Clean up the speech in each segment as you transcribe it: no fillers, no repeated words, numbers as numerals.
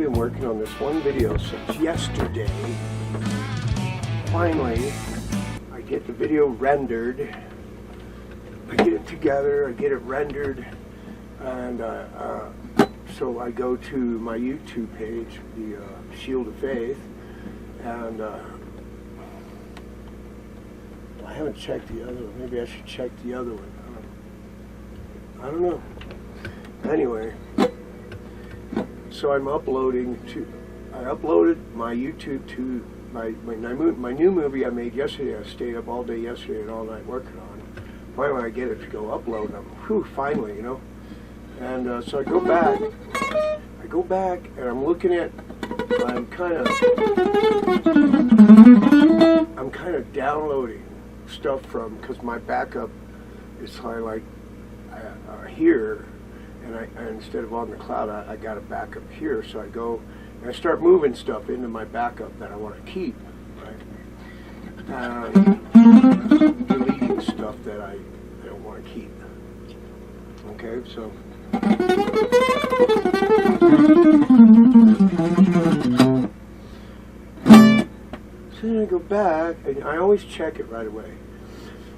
been working on this one video since yesterday. Finally, I get the video rendered. I get it together, I get it rendered, and so I go to my YouTube page, the Shield of Faith, and I haven't checked the other one. Maybe I should check the other one. I don't know. Anyway, so I'm uploading I uploaded my YouTube to my new movie I made yesterday. I stayed up all day yesterday and all night working on it. Finally I get it to go upload, and finally, you know. And so I go back and I'm looking at, I'm kind of downloading stuff from, because my backup is like here, and instead of on the cloud, I got a backup here. So I go and I start moving stuff into my backup that I want to keep, right? Deleting stuff that I don't want to keep. Okay, so then I go back, and I always check it right away.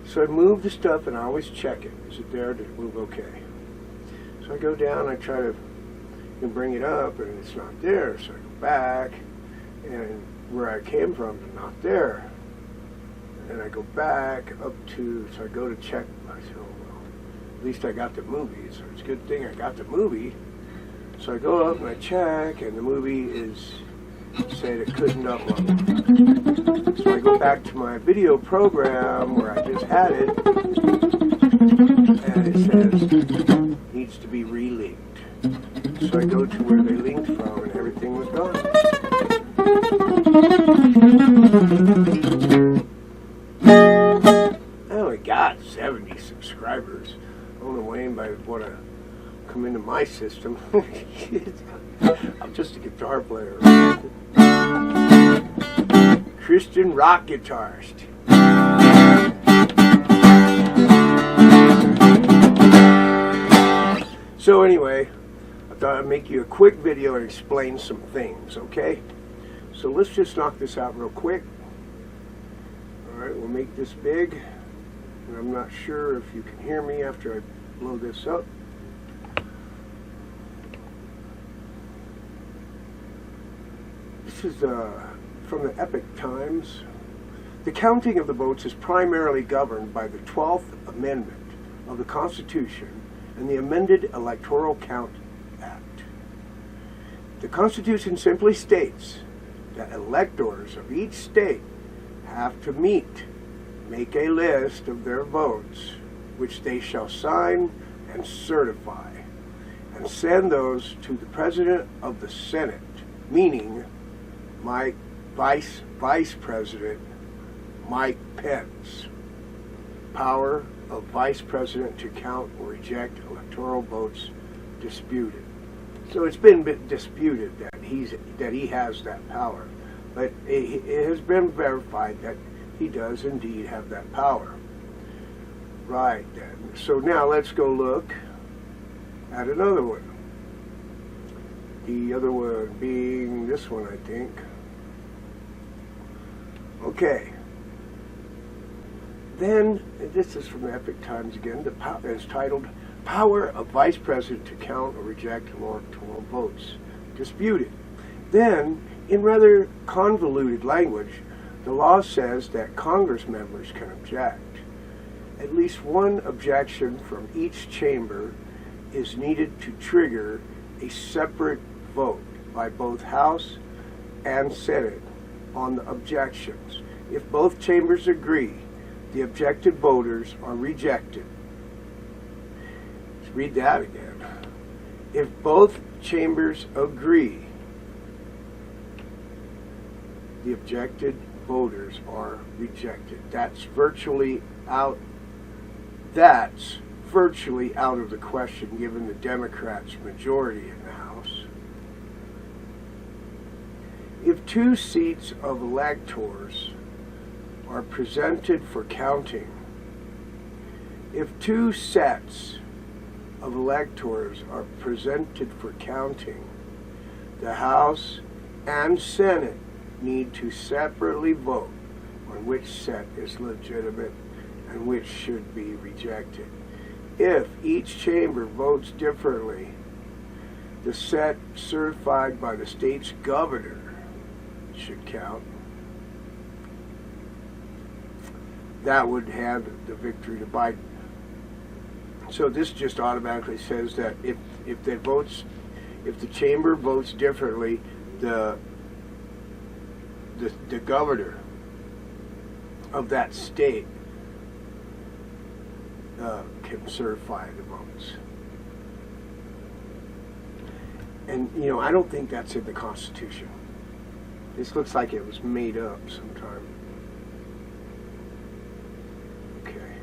So I move the stuff, and I always check it. Is it there? Did it move okay? So I go down, I try to bring it up, and it's not there. So I go back, and where I came from is not there. And I go back up to, so I go to check. I said, oh, well, at least I got the movie, so it's a good thing I got the movie. So I go up and I check, and the movie said it couldn't upload. So I go back to my video program where I just had it, and it says needs to be relinked. So I go to where they linked from, and everything was gone. I only got 70 subscribers. I don't know if anybody would want to come into my system. I'm just a guitar player. Christian rock guitarist. So anyway, I thought I'd make you a quick video and explain some things, okay? So let's just knock this out real quick. Alright, we'll make this big. And I'm not sure if you can hear me after I blow this up. This is from the Epic Times. The counting of the votes is primarily governed by the 12th Amendment of the Constitution and the amended Electoral Count Act. The Constitution simply states that electors of each state have to make a list of their votes, which they shall sign and certify, and send those to the President of the Senate, meaning my Vice President Mike Pence. Power of Vice President to count or reject electoral votes disputed. So it's been disputed that he has that power, but it has been verified that he does indeed have that power. Right then. So now let's go look at another one. The other one being this one, I think. Okay. Then, this is from the Epic Times again, it's titled, Power of Vice President to Count or Reject Electoral Votes Disputed. Then, in rather convoluted language, the law says that Congress members can object. At least one objection from each chamber is needed to trigger a separate vote by both House and Senate on the objections. If both chambers agree, the objected voters are rejected. Let's read that again. If both chambers agree, the objected voters are rejected. That's virtually out of the question given the Democrats' majority in the House. If two seats of electors are presented for counting, if two sets of electors are presented for counting, the House and Senate need to separately vote on which set is legitimate and which should be rejected. If each chamber votes differently, the set certified by the state's governor should count. That would hand the victory to Biden. So this just automatically says that if the chamber votes differently, the governor of that state can certify the votes. And, you know, I don't think that's in the Constitution. This looks like it was made up sometime. Okay.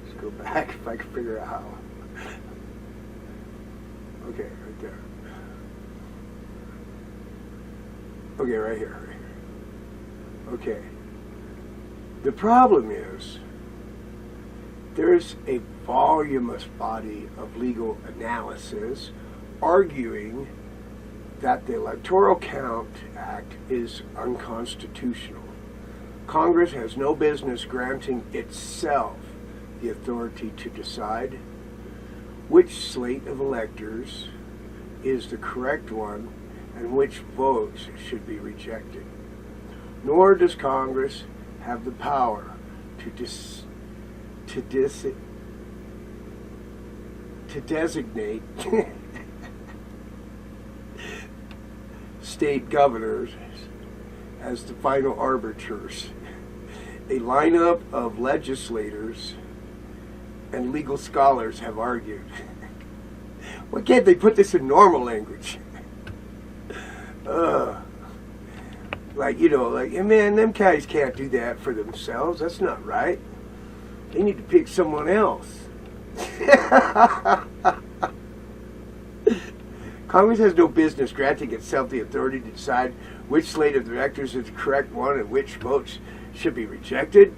Let's go back if I can figure out how. Okay, right there. Okay, right here. Okay. The problem is there's a voluminous body of legal analysis arguing that the Electoral Count Act is unconstitutional. Congress has no business granting itself the authority to decide which slate of electors is the correct one and which votes should be rejected. Nor does Congress have the power to designate state governors as the final arbiters. A lineup of legislators and legal scholars have argued. Why can't they put this in normal language? Like, you know, like, man, them guys can't do that for themselves. That's not right. They need to pick someone else. Congress has no business granting itself the authority to decide which slate of directors is the correct one and which votes should be rejected.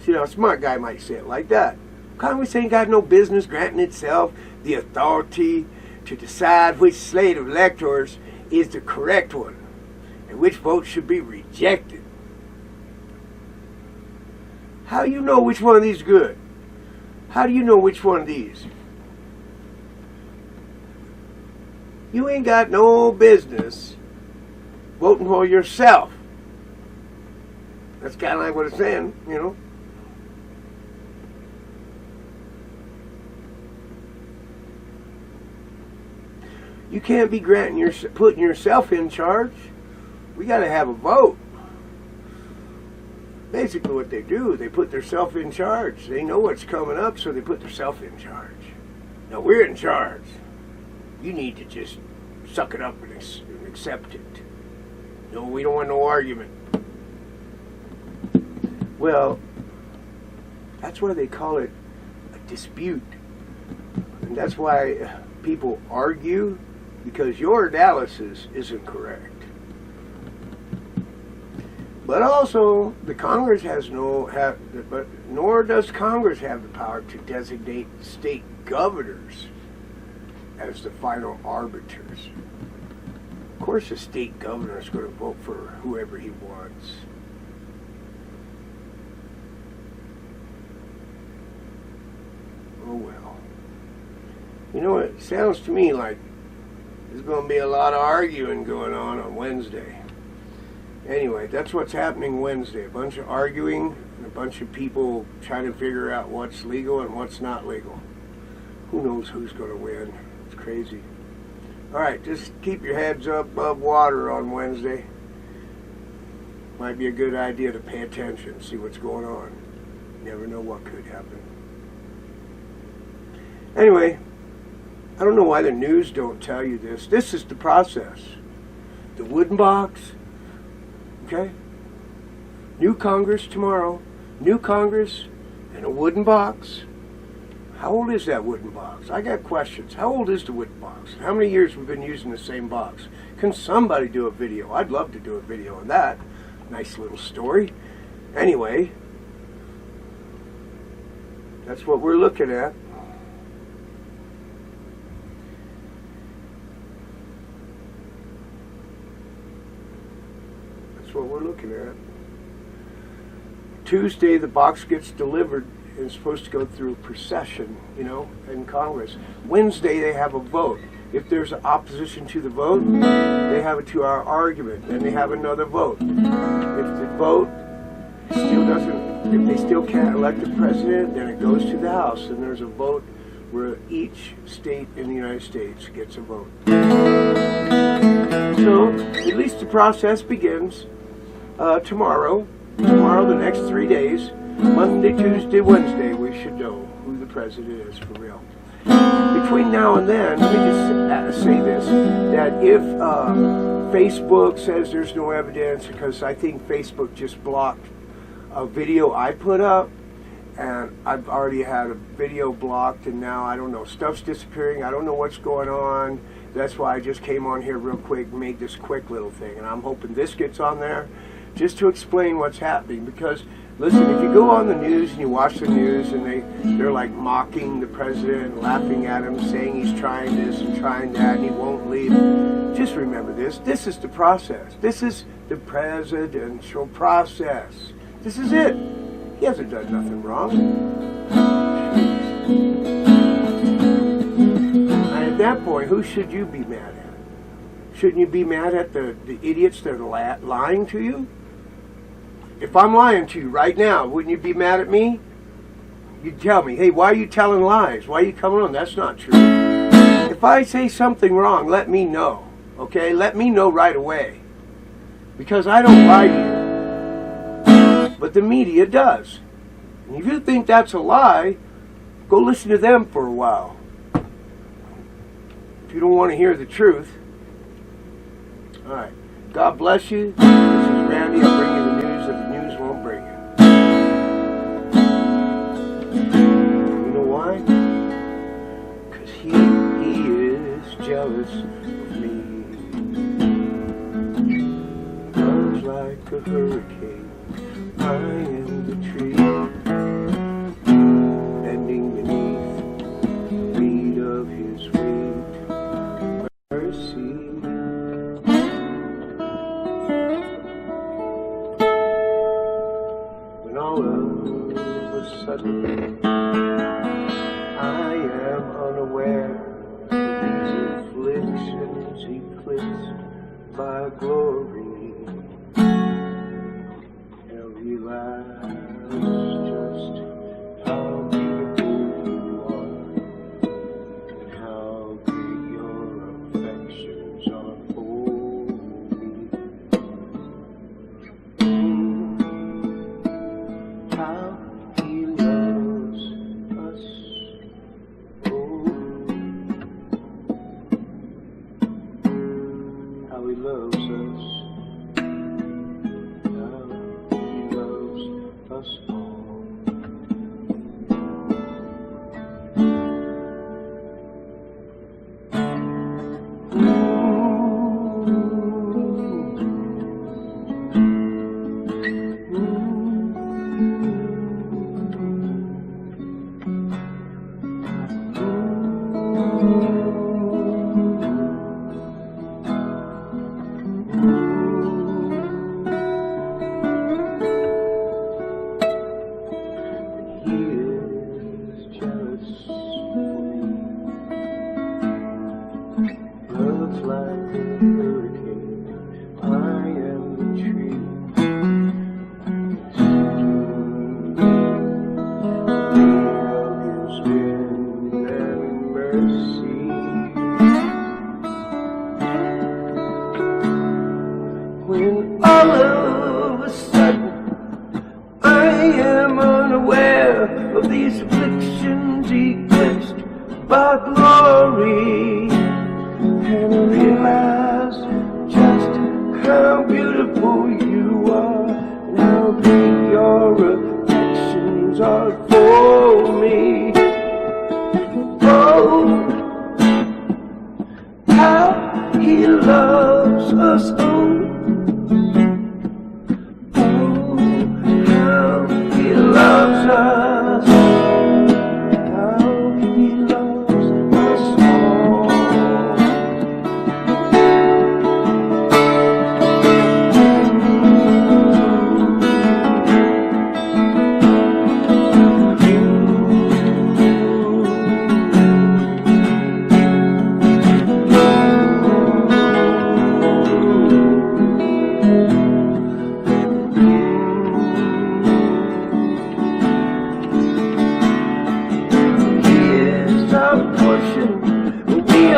You know, a smart guy might say it like that. Congress ain't got no business granting itself the authority to decide which slate of electors is the correct one and which vote should be rejected. How do you know which one of these is good? How do you know which one of these? You ain't got no business voting for yourself. That's kind of like what it's saying, you know. You can't be putting yourself in charge. We got to have a vote. Basically what they do, they put themselves in charge. They know what's coming up, so they put themselves in charge. Now we're in charge. You need to just suck it up and accept it. No, we don't want no argument. Well, that's why they call it a dispute. And that's why people argue, because your analysis isn't correct. But also, the Congress nor does Congress have the power to designate state governors as the final arbiters. Of course, the state governor is going to vote for whoever he wants. Oh well. You know, it sounds to me like there's going to be a lot of arguing going on Wednesday. Anyway, that's what's happening Wednesday. A bunch of arguing and a bunch of people trying to figure out what's legal and what's not legal. Who knows who's going to win? It's crazy. All right, just keep your heads up above water on Wednesday. Might be a good idea to pay attention, see what's going on. You never know what could happen. Anyway, I don't know why the news don't tell you this. This is the process. The wooden box. Okay? New Congress tomorrow. New Congress and a wooden box. How old is that wooden box? I got questions. How old is the wooden box? How many years we've been using the same box? Can somebody do a video? I'd love to do a video on that. Nice little story. Anyway, that's what we're looking at. That's what we're looking at. Tuesday, the box gets delivered and it's supposed to go through a procession, you know, in Congress. Wednesday, they have a vote. If there's opposition to the vote, they have a 2-hour argument, and they have another vote. If the vote still doesn't, if they still can't elect a president, then it goes to the House, and there's a vote where each state in the United States gets a vote. So, at least the process begins tomorrow. Tomorrow, the next 3 days, Monday, Tuesday, Wednesday, we should know who the president is for real. Between now and then, let me just say this, that if Facebook says there's no evidence, because I think Facebook just blocked a video I put up, and I've already had a video blocked, and now I don't know, stuff's disappearing, I don't know what's going on. That's why I just came on here real quick and made this quick little thing, and I'm hoping this gets on there just to explain what's happening. Because listen, if you go on the news and you watch the news and they're like mocking the president, laughing at him, saying he's trying this and trying that and he won't leave, just remember this. This is the process. This is the presidential process. This is it. He hasn't done nothing wrong. And at that point, who should you be mad at? Shouldn't you be mad at the idiots that are lying to you? If I'm lying to you right now, wouldn't you be mad at me? You'd tell me, hey, why are you telling lies? Why are you coming on? That's not true. If I say something wrong, let me know. Okay? Let me know right away. Because I don't lie to you. But the media does. And if you think that's a lie, go listen to them for a while. If you don't want to hear the truth. Alright. God bless you. This is Randy. I'll bring you the news that the news won't bring you. You know why? Because he is jealous of me. Love's like a hurricane. I am the tree, bending beneath the weight of his weight. Mercy. All of a sudden, I am unaware of these afflictions eclipsed by glory, and realize just how beautiful you are, and how great your affections are for me. How he loves us, oh, how he loves us, how he loves us all. Love's like a hurricane, I am the tree. Of his wind and mercy. When all of a sudden I am unaware of these afflictions eclipsed by glory, and realize just how beautiful you are, and how big your affections are for me. Oh, how he loves us, oh, how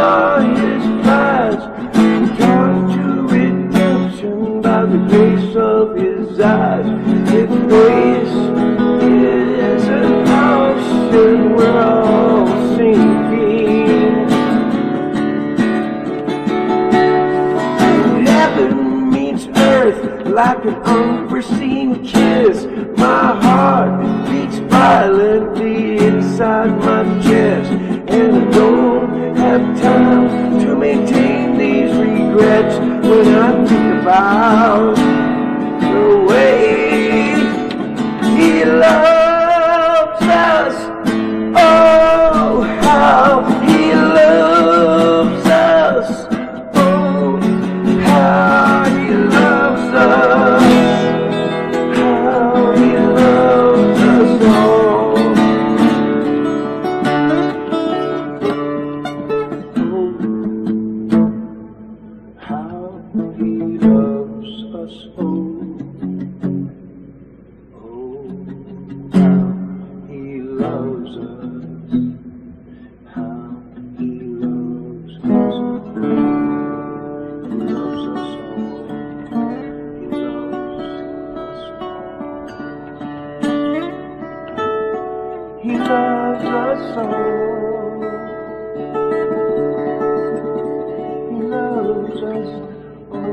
are his prize, drawn to redemption by the grace of his eyes. His grace is an ocean we're all sinking. Heaven meets earth like an unforeseen kiss. My heart beats violently inside my chest, and I don't have time to maintain these regrets when I think about the way he loves us. Oh, how he loves us. Oh, how he loves us. How he loves us all. How he loves us all. Oh, how he loves us. How he loves us all. He loves us all. He loves us all. He loves us all. He loves us all.